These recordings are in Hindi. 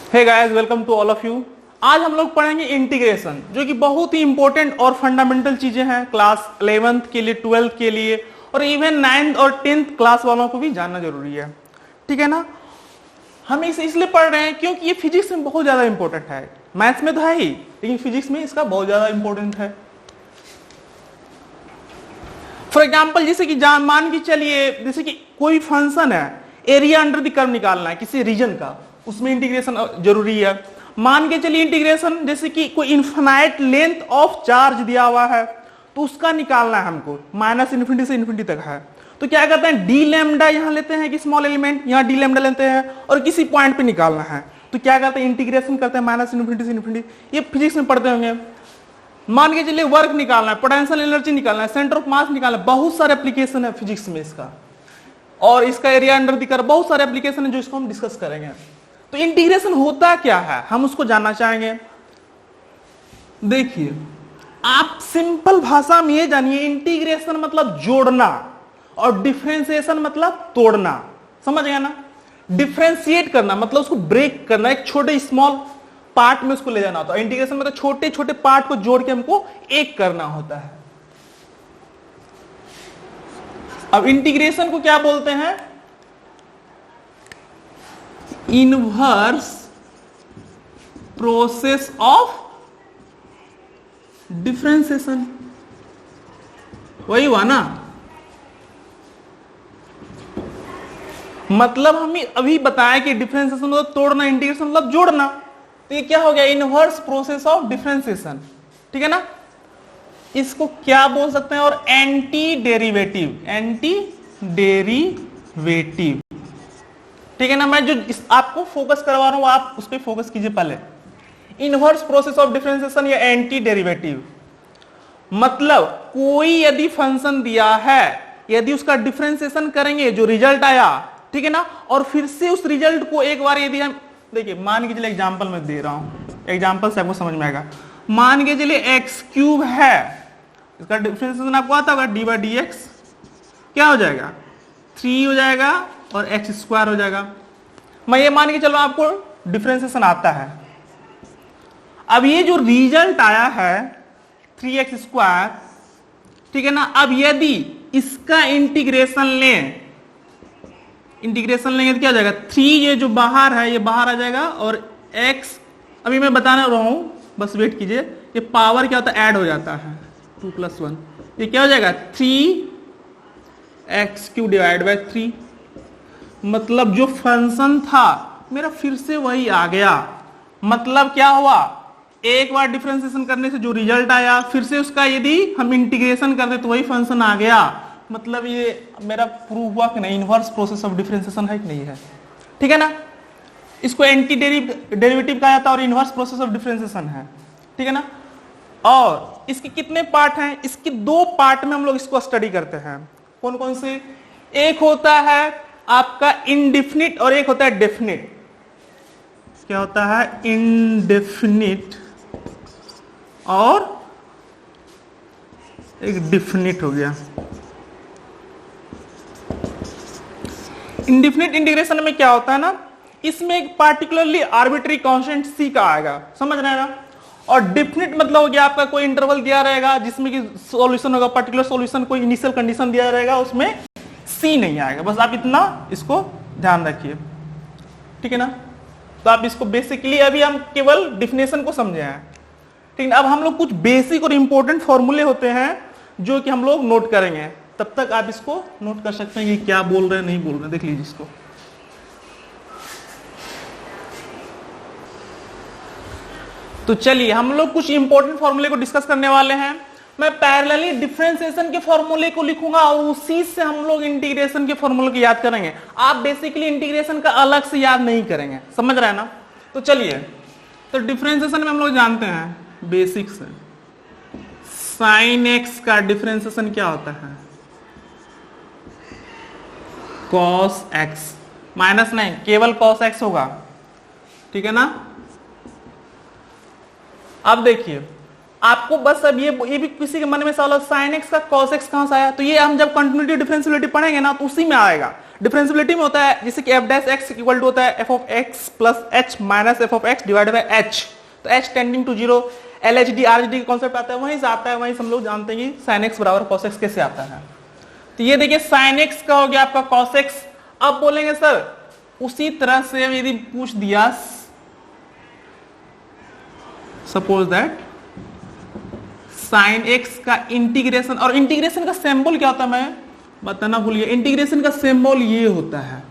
Hey guys, welcome to all of you. आज हम लोग पढ़ेंगे इंटीग्रेशन, जो कि बहुत ही इंपॉर्टेंट और फंडामेंटल चीजें हैं क्लास 11th के लिए, 12th के लिए और इवन 9th और 10th क्लास वालों को भी जानना जरूरी है। ठीक है ना। हम इसे इसलिए पढ़ रहे हैं क्योंकि ये फिजिक्स में बहुत ज्यादा इंपॉर्टेंट है। मैथ्स में तो है ही, लेकिन फिजिक्स में इसका बहुत ज्यादा इंपॉर्टेंट है। फॉर एग्जाम्पल, जैसे कि मान के चलिए, जैसे कि कोई फंक्शन है, एरिया अंडर द कर्व निकालना है किसी रीजन का, उसमें इंटीग्रेशन जरूरी है। मान के चलिए इंटीग्रेशन, जैसे कि कोई इनफाइनाइट लेंथ ऑफ चार्ज दिया हुआ है तो उसका निकालना है हमको, माइनस इन्फिनिटी से इन्फिनिटी तक है। तो क्या करते हैं, डी लैम्डा यहां लेते हैं कि स्मॉल एलिमेंट, यहां डी लैम्डा लेते हैं और किसी पॉइंट पे निकालना है। तो क्या करते हैं, इंटीग्रेशन करते हैं माइनस इन्फिनिटी से इन्फिनिटी। ये फिजिक्स में पढ़ते होंगे। मान के चलिए वर्क निकालना है, पोटेंशियल एनर्जी निकालना है, सेंटर ऑफ मास निकालना है। बहुत सारे एप्लीकेशन है फिजिक्स में इसका, और इसका एरिया अंडर द कर्व, बहुत सारे एप्लीकेशन है जो इसको हम डिस्कस करेंगे। तो इंटीग्रेशन होता क्या है, हम उसको जानना चाहेंगे। देखिए, आप सिंपल भाषा में ये जानिए, इंटीग्रेशन मतलब जोड़ना और डिफरेंशिएशन मतलब तोड़ना। समझ गया ना। डिफरेंशिएट करना मतलब उसको ब्रेक करना, एक छोटे स्मॉल पार्ट में उसको ले जाना होता है। इंटीग्रेशन मतलब छोटे छोटे पार्ट को जोड़ के हमको एक करना होता है। अब इंटीग्रेशन को क्या बोलते हैं, इनवर्स प्रोसेस ऑफ डिफरेंशिएशन। वही हुआ ना। मतलब हम अभी बताया कि डिफरेंशिएशन मतलब तोड़ना, इंटीग्रेशन मतलब जोड़ना। तो ये क्या हो गया, इनवर्स प्रोसेस ऑफ डिफरेंशिएशन। ठीक है ना। इसको क्या बोल सकते हैं, और एंटी डेरिवेटिव, एंटी डेरिवेटिव। ठीक है ना। मैं जो आपको फोकस करवा रहा हूं आप उस पर फोकस कीजिए पहले। इनवर्स प्रोसेस ऑफ डिफरेंशिएशन या एंटी डेरिवेटिव मतलब कोई यदि फंक्शन दिया है, यदि उसका डिफरेंशिएशन करेंगे, जो रिजल्ट आया, ठीक है ना, और फिर से उस रिजल्ट को एक बार यदि हम, देखिए मान के चलिए एग्जांपल मैं दे रहा हूं, एग्जांपल से आपको समझ में आएगा। मान के चलिए एक्स क्यूब है, इसका डिफरेंशिएशन आपको आता होगा, डी बाई डी एक्स क्या हो जाएगा, 3 हो जाएगा और एक्स स्क्वायर हो जाएगा। मैं ये मान के चलो आपको डिफरेंशिएशन आता है। अब ये जो रिजल्ट आया है 3x स्क्वायर, ठीक है ना, अब यदि इसका इंटीग्रेशन लें, इंटीग्रेशन लेंगे तो क्या हो जाएगा, 3 ये जो बाहर है ये बाहर आ जाएगा, और x अभी मैं बताने रहा हूं, बस वेट कीजिए। ये पावर क्या होता है, ऐड हो जाता है, 2 + 1, ये क्या हो जाएगा 3x³ डिवाइड बाई 3। मतलब जो फंक्शन था मेरा फिर से वही आ गया। मतलब क्या हुआ, एक बार डिफरेंशिएशन करने से जो रिजल्ट आया, फिर से उसका यदि हम इंटीग्रेशन करते तो वही फंक्शन आ गया। मतलब ये मेरा प्रूव हुआ कि नहीं, इनवर्स प्रोसेस ऑफ डिफरेंशिएशन है कि नहीं है। ठीक है ना। इसको एंटी डेरिवेटिव कहा जाता है और इनवर्स प्रोसेस ऑफ डिफरेंशिएशन है। ठीक है ना। और इसके कितने पार्ट हैं, इसके 2 पार्ट में हम लोग इसको स्टडी करते हैं। कौन कौन से, एक होता है आपका इंडेफिनिट और एक होता है डेफिनिट। क्या होता है, इंडेफिनिट और एक डिफिनिट हो गया। इंडेफिनिट इंटीग्रेशन में क्या होता है ना, इसमें एक पार्टिकुलरली आर्बिट्री कांस्टेंट c का आएगा, समझ रहे हैं ना। और डेफिनिट मतलब हो गया आपका कोई इंटरवल दिया रहेगा जिसमें कि सॉल्यूशन होगा, पर्टिकुलर सॉल्यूशन, कोई इनिशियल कंडीशन दिया रहेगा, उसमें c नहीं आएगा। बस आप इतना इसको ध्यान रखिए। ठीक है ना। तो आप इसको बेसिकली अभी हम केवल डिफिनेशन को समझे हैं। ठीक है। अब हम लोग कुछ बेसिक और इंपॉर्टेंट फॉर्मूले होते हैं जो कि हम लोग नोट करेंगे, तब तक आप इसको नोट कर सकते हैं कि क्या बोल रहे हैं नहीं बोल रहे हैं। देख लीजिए इसको। तो चलिए हम लोग कुछ इंपॉर्टेंट फॉर्मूले को डिस्कस करने वाले हैं। मैं पैरेलली डिफरेंशिएशन के फॉर्मूले को लिखूंगा और उसी से हम लोग इंटीग्रेशन के फॉर्मूले को याद करेंगे। आप बेसिकली इंटीग्रेशन का अलग से याद नहीं करेंगे, समझ रहे हैं ना। तो चलिए, तो डिफरेंशिएशन में हम लोग जानते हैं बेसिक से, sin x का डिफरेंशिएशन क्या होता है, cos x, माइनस नहीं, केवल cos x होगा। ठीक है ना। अब देखिए, आपको बस अब ये भी किसी के मन में सवाल, sin x का cos x कहां से आया, तो ये हम जब कंटिन्यूटी डिफरेंशियलिटी पढ़ेंगे ना तो उसी में आएगा। डिफरेंशियबिलिटी में होता है जैसे कि f dash x equal to होता है f of x plus h minus f of x divided by h, तो h tending to zero, LHD RHD का कॉन्सेप्ट आता है, वहीं से आता है, वहीं से हम लोग जानते हैं कि साइन एक्स बराबर कॉस एक्स कैसे आता है। तो ये देखिए साइन एक्स का हो गया आपका कॉस एक्स। अब बोलेंगे सर उसी तरह से यदि पूछ दिया सपोज दैट साइन एक्स का इंटीग्रेशन, और इंटीग्रेशन का सिंबल क्या होता है मैं बताना भूल गया, इंटीग्रेशन का सिंबल ये होता है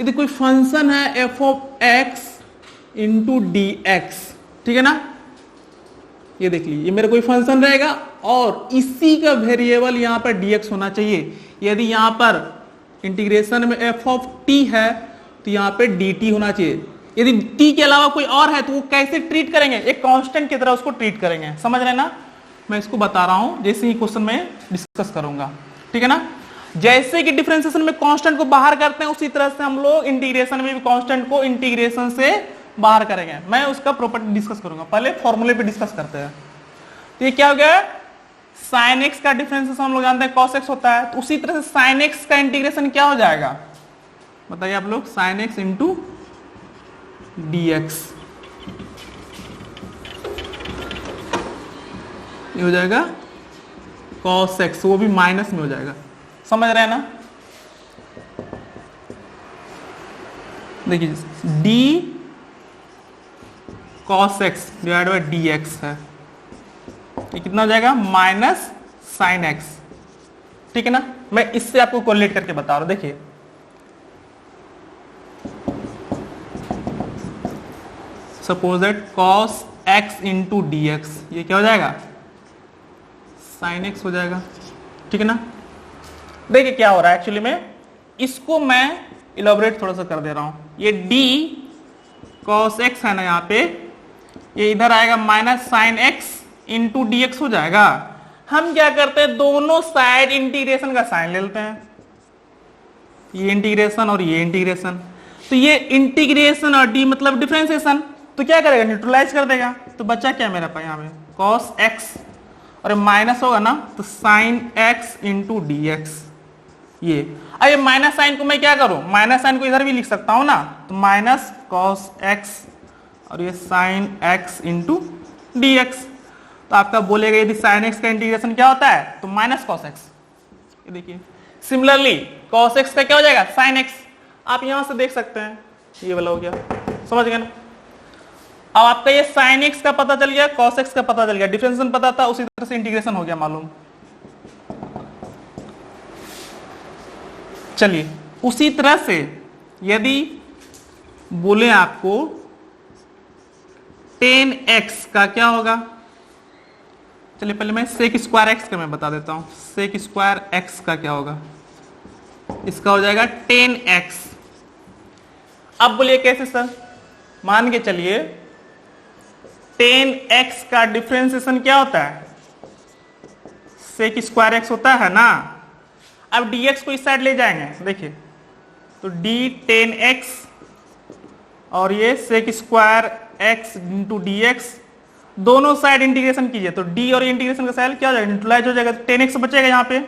यदि कोई फंक्शन है f of x into D x, ठीक है ना, ये देख लीजिए ये मेरा कोई फंक्शन रहेगा और इसी का वेरिएबल यहां पर dx होना चाहिए। यदि यहां पर इंटीग्रेशन में f ऑफ t है तो यहां पे dt होना चाहिए। यदि t के अलावा कोई और है तो वो कैसे ट्रीट करेंगे, एक कांस्टेंट की तरह उसको ट्रीट करेंगे, समझ रहे ना, मैं इसको बता रहा हूं जैसे ही क्वेश्चन में डिस्कस करूंगा, ठीक है ना। जैसे कि डिफरेंशिएशन में कांस्टेंट को बाहर करते हैं उसी तरह से हम लोग इंटीग्रेशन में भी कांस्टेंट को इंटीग्रेशन से बाहर करेंगे, मैं उसका प्रॉपर्टी डिस्कस करूंगा, पहले फॉर्मूले पे डिस्कस करते हैं। तो ये क्या हो गया, साइन एक्स का डिफरेंशिएशन हम लोग जानते हैं कॉस एक्स होता है, तो उसी तरह से साइन एक्स का इंटीग्रेशन क्या हो जाएगा बताइए आप लोग, sine x into D x, ये हो जाएगा कॉस एक्स, वो भी माइनस में हो जाएगा, समझ रहे हैं ना। देखिए D cos x divide by D x है, ये कितना हो जाएगा माइनस साइन एक्स, ठीक है ना। मैं इससे आपको कोरिलेट करके बता रहा हूं, देखिए suppose that cos x into D x, ये क्या हो जाएगा साइन एक्स हो जाएगा, ठीक है ना। देखिए क्या हो रहा है एक्चुअली में, इसको मैं इलॉबरेट थोड़ा सा कर दे रहा हूं, ये डी कॉस एक्स है ना यहाँ पे, ये इधर आएगा minus sine x into D x हो जाएगा। हम क्या करते हैं दोनों साइड इंटीग्रेशन का साइन ले लेते हैं, ये इंटीग्रेशन और ये इंटीग्रेशन, तो ये इंटीग्रेशन और डी मतलब डिफरेंशिएशन, तो क्या करेगा न्यूट्रलाइज कर देगा, तो बच्चा क्या मेरा पास यहाँ पे कॉस एक्स और माइनस होगा ना तो sine x into D x, ये अब ये माइनस साइन को मैं क्या करूं, माइनस साइन को इधर भी लिख सकता हूं ना, तो माइनस कॉस एक्स और ये sine x into D x, तो आपका बोलेगा यदि साइन एक्स का इंटीग्रेशन क्या होता है तो माइनस कॉस एक्स, ये देखिए सिमिलरली कॉस एक्स का क्या हो जाएगा साइन एक्स, आप यहां से देख सकते हैं ये वाला हो गया, समझ गए ना। अब आपका ये साइन एक्स का पता चल गया, कॉस एक्स का पता चल गया, डिफरेंशिएशन पता था, उसी तरह से इंटीग्रेशन हो गया मालूम। चलिए उसी तरह से यदि बोले आपको tan x का क्या होगा, चलिए पहले मैं sec स्क्वायर एक्स का मैं बता देता हूं, sec स्क्वायर एक्स का क्या होगा, इसका हो जाएगा tan x। अब बोलिए कैसे सर, मान के चलिए tan x का डिफरेंशिएशन क्या होता है sec स्क्वायर एक्स होता है ना। अब dx को इस साइड ले जाएंगे, देखिए तो d tan x और ये sec square x into D x, दोनों साइड इंटीग्रेशन कीजिए तो d और इंटीग्रेशन का साइड क्या हो जाएगा न्यूट्रलाइज हो जाएगा, tan x बचेगा यहाँ पे,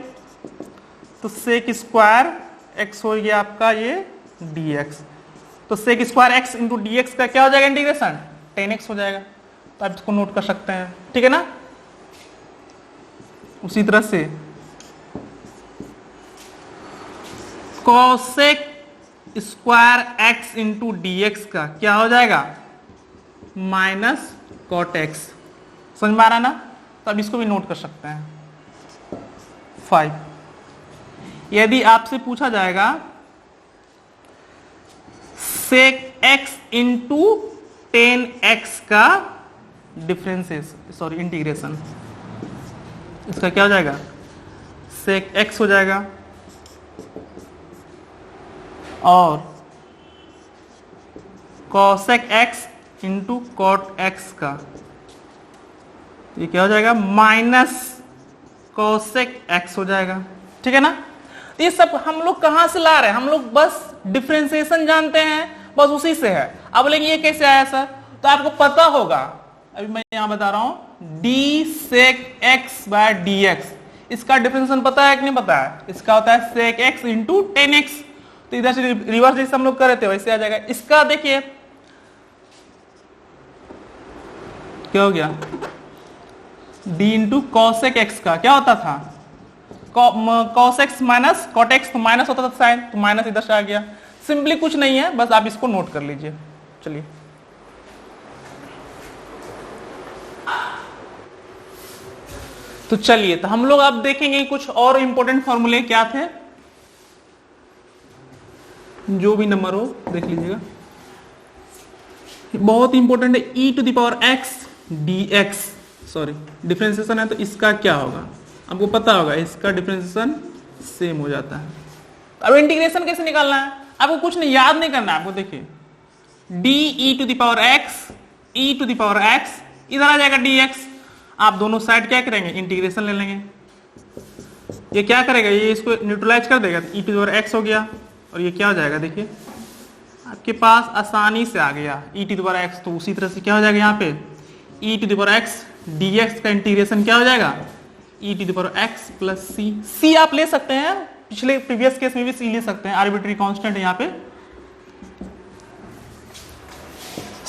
तो sec स्क्वायर x हो गया आपका ये dx, तो sec square x into D x का क्या हो जाएगा इंटीग्रेशन tan x हो जाएगा, तो आप इसको नोट कर सकते हैं, ठीक है ना। उसी तरह से cosec square x into D x का क्या हो जाएगा माइनस cot x, समझ में आ रहा है ना, तो अब इसको भी नोट कर सकते हैं। 5 यदि आपसे पूछा जाएगा sec x into tan x का डिफरेंशिएशन इंटीग्रेशन, इसका क्या हो जाएगा sec x हो जाएगा और cosec x into cot x का ये क्या हो जाएगा माइनस cosec x हो जाएगा, ठीक है ना। तो ये सब हम लोग कहां से ला रहे हैं, हम लोग बस डिफरेंशिएशन जानते हैं, बस उसी से है। अब बोलेंगे ये कैसे आया सर, तो आपको पता होगा, अभी मैं यहां बता रहा हूं d sec x by dx, इसका डिफरेंशिएशन पता है कि नहीं पता है, इसका होता है sec x into tan x, तो इधर से रिवर्स जैसे हम लोग कर रहे थे वैसे आ जाएगा। इसका देखिए क्या हो गया, d इंटू कॉसेक एक्स का क्या होता था, cos x minus cot x, तो माइनस होता था साइन, तो माइनस इधर से आ गया। सिंपली कुछ नहीं है, बस आप इसको नोट कर लीजिए। चलिए तो चलिए तो हम लोग अब देखेंगे कुछ और इंपॉर्टेंट फॉर्मूले क्या थे, जो भी नंबर हो देख लीजिएगा। बहुत इंपॉर्टेंट है, e to the power x dx, sorry differentiation है तो इसका क्या होगा आपको पता होगा, इसका डिफरेंशिएशन सेम हो जाता है। अब इंटीग्रेशन कैसे निकालना है, आपको कुछ नहीं याद नहीं करना है आपको। देखिए d to the power x, e to the power x, इधर आ जाएगा dx। आप दोनों साइड क्या करेंगे, इंटीग्रेशन ले लेंगे। ये क्या करेगा, ये इसको न्यूट्रलाइज कर देगा, e to the power x हो गया, और ये क्या हो जाएगा, देखिए आपके पास आसानी से आ गया e to the power x। तो उसी तरह से क्या हो जाएगा यहाँ पे e to the power x dx का इंटीग्रेशन क्या हो जाएगा, e to the power x plus c आप ले सकते हैं, पिछले प्रीवियस केस में भी c ले सकते हैं, आर्बिट्री कांस्टेंट है यहाँ पे।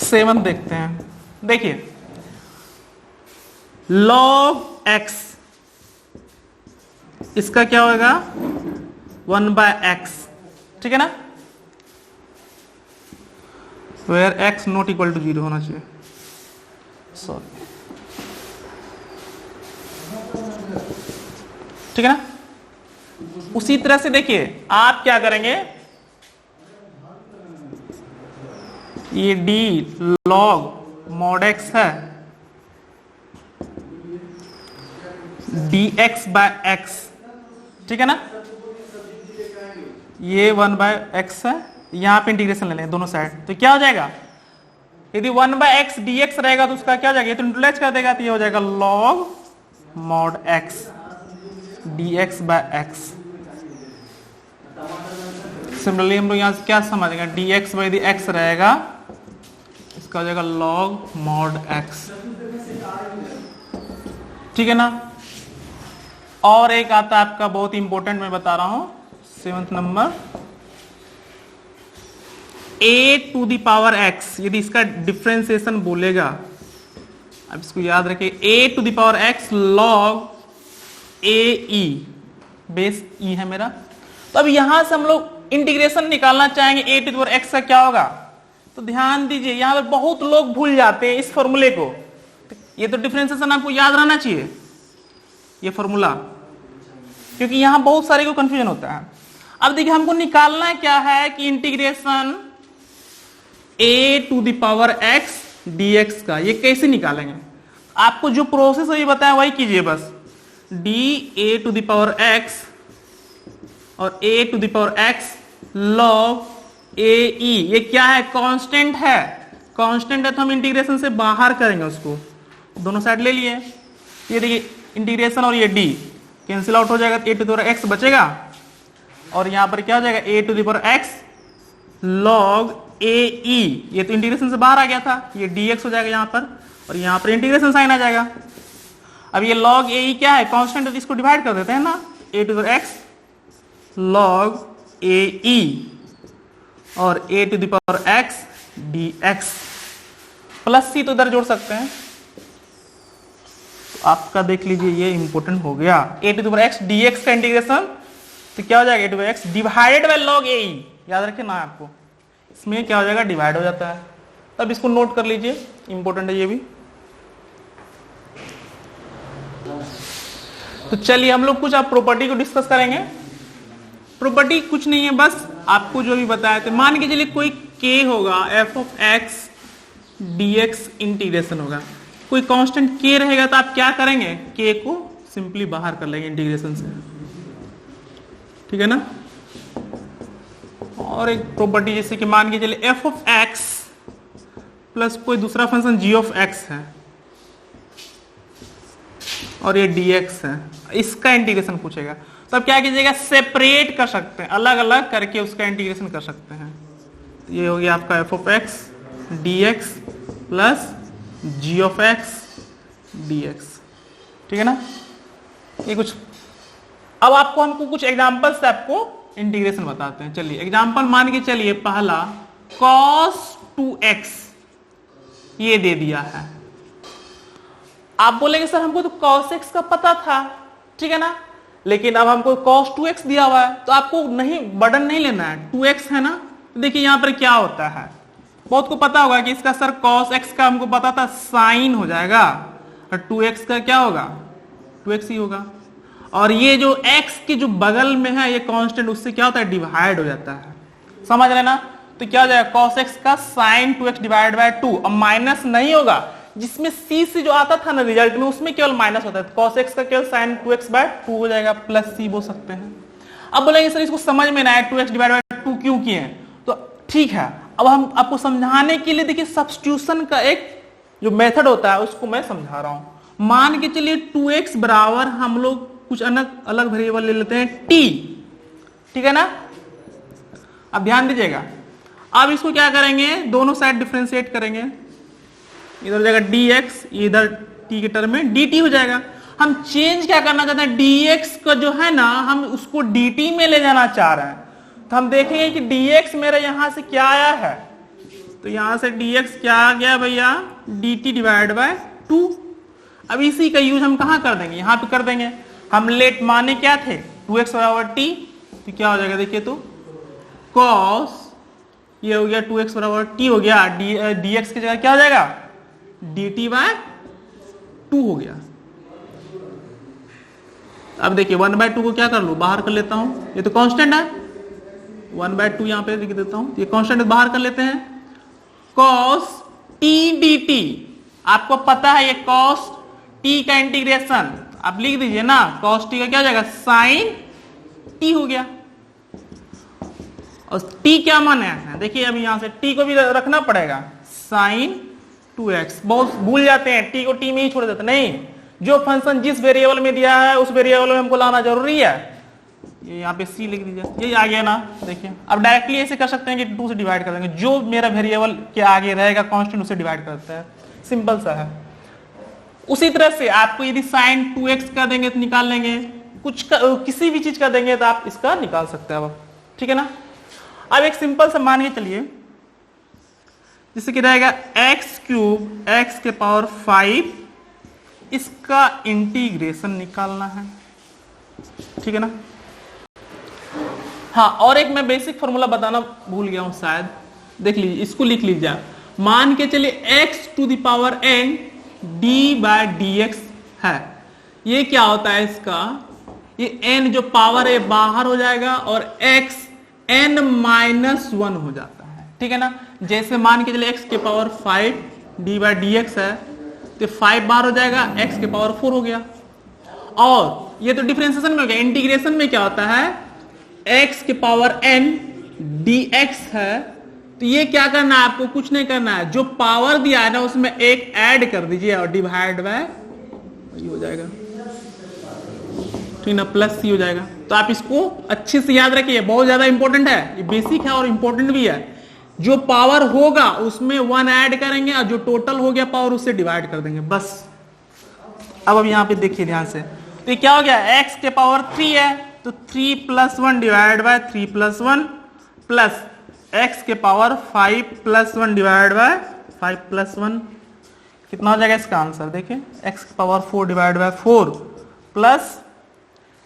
7 देखते हैं, देखिए log x, इसका क्या होगा 1/x, ठीक है ना, where x not equal to 0 होना चाहिए, सॉरी, ठीक है ना। उसी तरह से देखिए आप क्या करेंगे, ये d log mod x है, dx बाय x, ठीक है ना, ये 1/x है, यहां पे इंटीग्रेशन ले लें दोनों साइड, तो क्या हो जाएगा, यदि 1/x dx रहेगा तो उसका क्या हो जाएगा, ये तो न्यूट्रलाइज कर देगा, तो ये हो जाएगा log mod x dx by x। Similarly हम लोग यहां से क्या समझेंगे, dx बाय x रहेगा, इसका हो जाएगा log mod x, ठीक है ना। और एक आता है आपका बहुत इंपॉर्टेंट, मैं बता रहा हूं 7th नंबर, a to the power x, यदि इसका डिफरेंशिएशन बोलेगा, अब इसको याद रखिए, a to the power x log ae, base e है मेरा। तो अब यहां से हम लोग इंटीग्रेशन निकालना चाहेंगे, a to the power x का क्या होगा, तो ध्यान दीजिए यहां पर बहुत लोग भूल जाते हैं इस फॉर्मूले को, ये तो डिफरेंशिएशन आपको याद रहना चाहिए ये फॉर्मूला, क्योंकि यहां बहुत सारे को कंफ्यूजन होता है। अब देखिए हमको निकालना क्या है कि integration a to the power x dx का, ये कैसे निकालेंगे, आपको जो प्रोसेस है ये बताया वही कीजिए बस, d a to the power x और a to the power x log ae, ये क्या है, कांस्टेंट है, कांस्टेंट है तो हम इंटीग्रेशन से बाहर करेंगे उसको, दोनों साइड ले लिए, ये देखिए इंटीग्रेशन और ये d कैंसिल आउट हो जाएगा, a to the power x बचेगा, और यहां पर क्या हो जाएगा a to the power x log ae, ये तो इंटीग्रेशन से बाहर आ गया था, ये dx हो जाएगा यहां पर, और यहां पर इंटीग्रेशन साइन आ जाएगा। अब ये log ae क्या है, कांस्टेंट है, इसको डिवाइड कर देते हैं ना, a to the power x log ae और a to the power x dx, plus c तो इधर जोड़ सकते हैं, तो आपका देख लीजिए ये इंपॉर्टेंट हो गया, a to the power x dx का इंटीग्रेशन, तो क्या हो जाएगा a to the power x divided by log ae, याद रखिए ना आपको, इसमें क्या हो जाएगा डिवाइड हो जाता है। अब इसको नोट कर लीजिए, इंपॉर्टेंट है ये भी। तो चलिए हम लोग कुछ आप प्रॉपर्टी को डिस्कस करेंगे। प्रॉपर्टी कुछ नहीं है, बस आपको जो भी बताया थे, मान के चलिए कोई k होगा, f of x dx integration होगा, कोई कांस्टेंट k रहेगा तो आप क्या करेंगे, k को सिंपली बाहर कर लेंगे इंटीग्रेशन से, ठीक है ना। और एक प्रॉपर्टी जैसे कि मान के चलिए f ऑफ x प्लस कोई दूसरा फंक्शन g ऑफ x है और ये dx है, इसका इंटीग्रेशन पूछेगा, तो अब क्या कीजिएगा, सेपरेट कर सकते हैं, अलग अलग करके उसका इंटीग्रेशन कर सकते हैं। ये हो गया आपका f of x dx plus g of x dx, ठीक है ना। ये कुछ अब आपको हमको कुछ एग्जांपल से आपको इंटीग्रेशन बताते हैं। चलिए एग्जांपल मान के चलिए, पहला cos 2x ये दे दिया है। आप बोलेंगे सर हमको तो cos x का पता था, ठीक है ना, लेकिन अब हमको cos 2x दिया हुआ है, तो आपको नहीं बर्डन नहीं लेना है, 2x है ना। देखिए यहां पर क्या होता है, बहुत को पता होगा कि इसका सर cos x का हमको पता था साइन हो जाएगा, और 2x का क्या होगा, 2x ही होगा। और ये जो x के जो बगल में है ये कांस्टेंट, उससे क्या होता है, डिवाइड हो जाता है, समझ रहे ना। तो क्या हो जाएगा, cos x का sin 2x डिवाइड बाय 2। अब माइनस नहीं होगा, जिसमें c से जो आता था ना रिजल्ट में, उसमें केवल माइनस होता है, cos x का केवल sin 2x बाय 2 हो जाएगा, प्लस c बोल सकते हैं। अब बोलेंगे सर इसको समझ में ना आया, 2x डिवाइड बाय 2 क्यों किए हैं, तो ठीक है, अब हम आपको समझाने के लिए देखिए सब्स्टिट्यूशन का एक जो मेथड होता है उसको मैं समझा रहा हूं। मान के चलिए 2x बराबर हम लोग कुछ अलग वेरिएबल ले लेते हैं t, ठीक है ना। अब ध्यान दीजिएगा, अब इसको क्या करेंगे, दोनों साइड डिफरेंशिएट करेंगे, इधर हो जाएगा dx, इधर t के टर्म में dt हो जाएगा। हम चेंज क्या करना चाहते हैं, dx का जो है ना हम उसको dt में ले जाना चाह रहे हैं, तो हम देखेंगे कि dx मेरा यहां से क्या आया है, तो यहां से dx क्या आ गया भैया, dt डिवाइड बाय 2। अब इसी का यूज हम कहां कर देंगे, यहां पे कर देंगे। हम लेट माने क्या थे, 2x बराबर t, तो क्या हो जाएगा देखिए, तो cos ये हो गया 2x बराबर t हो गया, dx की जगह क्या हो जाएगा, dt बाय 2 हो गया। अब देखिए 1/2 को क्या कर लूं, बाहर कर लेता हूं, ये तो कांस्टेंट है, 1/2 यहां पे लिख देता हूं, ये कांस्टेंट बाहर कर लेते हैं। cos t dt, आपको पता है ये cos t का इंटीग्रेशन, आप लिख दीजिए ना, cos t का क्या हो जाएगा, sin t हो गया। और t क्या माने हैं, देखिए अब यहां से t को भी रखना पड़ेगा, sin 2x, बहुत भूल जाते हैं, t को t में ही छोड़ देते, नहीं, जो फंक्शन जिस वेरिएबल में दिया है उस वेरिएबल में हमको लाना जरूरी है। ये यहाँ पे c लिख दीजिए, ये आ गया ना, देखिए अब डायरेक्टली ऐसे कर सकते हैं कि 2 से डिवाइड कर देंगे, जो मेरा वेरिएबल के आगे रहेगा कांस्टेंट उसे डिवाइड करता है, सिंपल सा है। उसी तरह से आपको यदि sin 2x का देंगे तो निकाल लेंगे, किसी भी चीज का देंगे तो आप इसका निकाल सकते हैं, अब ठीक है ना। अब एक सिंपल सा मान के चलिए, जिससे कि रहेगा x क्यूब x के पावर 5, इसका इंटीग्रेशन निकालना है, ठीक है ना। हाँ, और एक मैं बेसिक फॉर्मूला बताना भूल गया हूं शायद, देख लीजिए, इसको लिख लीजिए। मान के चलिए x to the power n d by dx है, ये क्या होता है इसका, ये n जो पावर है बाहर हो जाएगा और x n माइनस 1 हो जाता है, ठीक है ना। जैसे मान के चलिए x के पावर 5 d बाय dx है, तो 5 बाहर हो जाएगा, x के पावर 4 हो गया। और ये तो डिफरेंशिएशन में हो गया, इंटीग्रेशन में क्या होता है, x के पावर n dx है, तो ये क्या करना है आपको, कुछ नहीं करना है, जो पावर दिया है ना उसमें एक ऐड कर दीजिए और डिवाइड बाय हो जाएगा, ठीक ना, प्लस सी हो जाएगा। तो आप इसको अच्छे से याद रखिए, बहुत ज्यादा इंपॉर्टेंट है, ये बेसिक है और इंपॉर्टेंट भी है। जो पावर होगा उसमें 1 ऐड करेंगे और जो टोटल हो गया पावर उससे डिवाइड कर देंगे, बस। अब यहां पे देखिए ध्यान से, तो ये क्या हो गया, x के पावर 3 है, तो 3 + 1 डिवाइड बाय 3 + 1 प्लस x के पावर 5 + 1 डिवाइड बाय 5 + 1, कितना हो जाएगा इसका आंसर, देखिए x के power 4 divide by 4 plus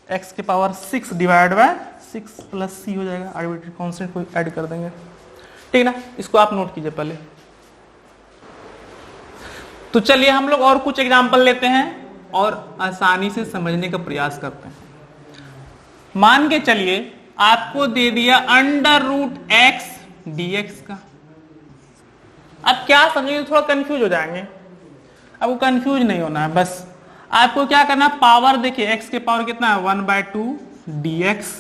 x के power 6 divide by 6 plus c हो जाएगा, आर्बिट्रेरी कांस्टेंट को ऐड कर देंगे, ठीक ना। इसको आप नोट कीजिए पहले। तो चलिए हम लोग और कुछ एग्जांपल लेते हैं और आसानी से समझने का प्रयास करते हैं। मान के चलिए आपको दे दिया √x dx का, अब क्या समझेंगे, थोड़ा कंफ्यूज हो जाएंगे, अब वो कंफ्यूज नहीं होना है, बस आपको क्या करना, पावर देखिए x के पावर कितना है, 1/2 dx,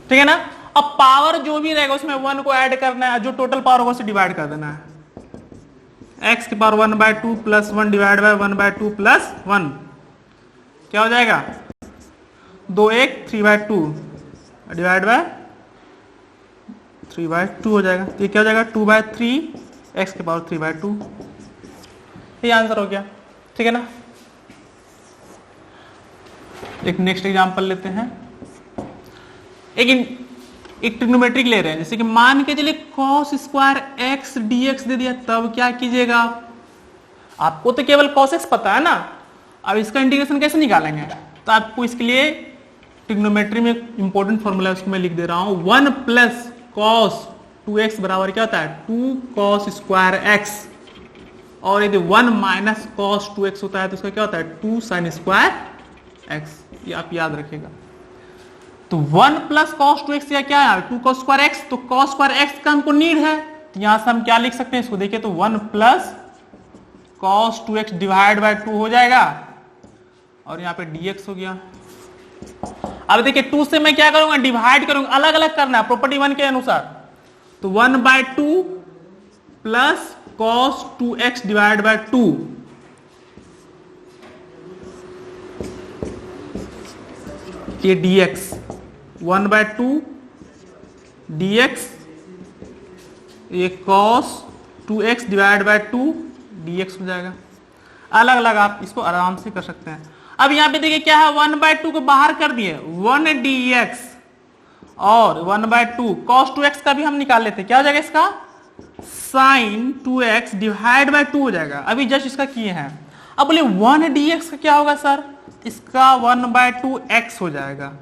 ठीक है ना। अब पावर जो भी रहेगा उसमें 1 को ऐड करना है, जो टोटल पावर होगा उसे डिवाइड कर देना है। x के power 1/2 plus 1 divide by 1/2 plus 1 क्या हो जाएगा, 2 1 3/2 डिवाइड बाय 3/2 हो जाएगा, तो ये क्या हो जाएगा 2/3 x के पावर 3/2, ये आंसर हो गया, ठीक है ना। एक नेक्स्ट एग्जांपल लेते हैं, एक एक ट्रिग्नोमेट्रिक ले रहे हैं, जैसे कि मान के चलिए कॉस स्क्वायर एक्स डीएक्स दे दिया, तब क्या कीजिएगा आप? आपको तो केवल कॉस एक्स पता है ना, अब इसका इंटीग्रेशन कैसे निकालेंगे? तो आपको इसके लिए ट्रिग्नोमेट्री में इंपॉर्टेंट फॉर्मूला उसको मैं लिख दे रहा हूं, 1 प्लस कॉस 2x बराबर क्या होता है 2 कॉस स्क्वायर एक्स, और यदि 1 माइनस कॉस 2x होता है तो उसका क्या होता है 2 साइन स्क्वायर एक्स। ये आप याद रखिएगा। तो 1 प्लस कॉस 2x या क्या है 2 कॉस स्क्वायर एक्स, तो कॉस स्क्वायर एक्स का हमको नीड है, तो यहां से हम क्या लिख सकते हैं इसको देखिए, तो 1 plus cos 2x divide by 2 हो जाएगा, और यहां पे dx हो गया। अब देखिए 2 से मैं क्या करूंगा डिवाइड करूंगा, अलग अलग करना है प्रॉपर्टी 1 के अनुसार, तो 1/2 plus cos 2x divide by 2, ये dx 1/2 dx, ये cos 2x divide by 2 dx हो जाएगा। अलग अलग आप इसको आराम से कर सकते हैं। अब यहां पे देखिए क्या है 1/2 को बाहर कर दिए 1 dx, और 1/2 cos 2x का भी हम निकाल लेते हैं, क्या हो जाएगा इसका sin 2x डिवाइड बाय 2 हो जाएगा। अभी जस्ट इसका किए हैं। अब बोले 1 dx का क्या होगा सर, इसका 1/2 x हो जाएगा।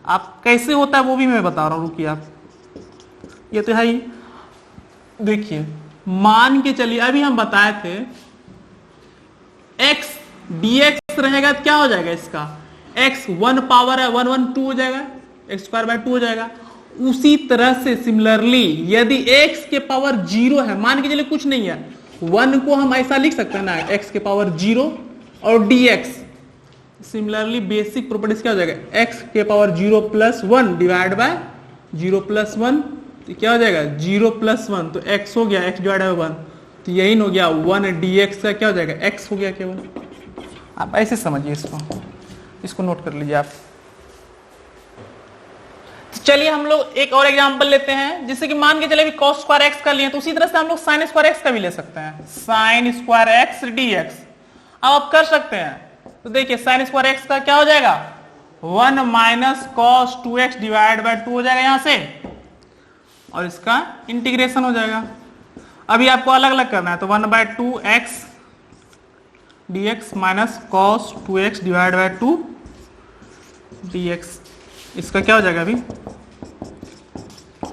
आप कैसे होता है वो भी मैं बता रहा हूं, रुकिए आप, ये तो है ही। देखिए मान के चलिए अभी हम बताए थे x dx रहेगा तो क्या हो जाएगा इसका x 1 पावर है 1 1 2 हो जाएगा, x स्क्वायर बाय 2 हो जाएगा। उसी तरह से सिमिलरली यदि x के पावर 0 है, मान के चलिए कुछ नहीं है, 1 को हम ऐसा लिख सकते हैं ना x के पावर 0 और dx, सिमिलरली बेसिक प्रॉपर्टीज क्या हो जाएगा x के power 0 plus 1 divide by 0 plus 1, तो क्या हो जाएगा 0 प्लस 1, तो x हो गया x डिवाइड बाय 1, तो यही हो गया 1 dx का क्या हो जाएगा x हो गया केवल। आप ऐसे समझिए इसको नोट कर लीजिए आप। तो चलिए हम लोग एक और एग्जांपल लेते हैं, जिससे कि मान के चले cos स्क्वायर एक्स का लिए, तो उसी तरह से हम लोग sin स्क्वायर एक्स का भी ले सकते हैं, sin स्क्वायर एक्स dx। अब आप कर सकते हैं, तो देखिए sin स्क्वायर एक्स का क्या हो जाएगा 1 minus cos 2x divide by 2 हो जाएगा यहां से, और इसका इंटीग्रेशन हो जाएगा। अभी आपको अलग अलग करना है, तो 1/2 x dx minus cos 2x divide by 2 dx, इसका क्या हो जाएगा अभी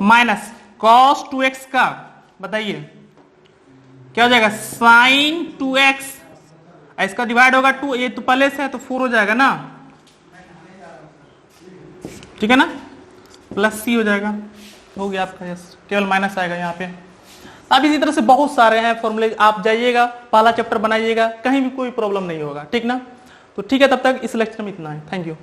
माइनस कॉस 2x का बताइए क्या हो जाएगा साइन 2x, इसका डिवाइड होगा 2, ये तो पहले से है तो 4 हो जाएगा ना, ठीक है ना, प्लस c हो जाएगा, हो गया आपका, केवल माइनस आएगा यहाँ पे। अब इसी तरह से बहुत सारे हैं फॉर्मूले, आप जाइएगा पहला चैप्टर बनाइएगा, कहीं भी कोई प्रॉब्लम नहीं होगा, ठीक ना। तो ठीक है, तब तक इस लेक्चर में इतना है, थैंक यू।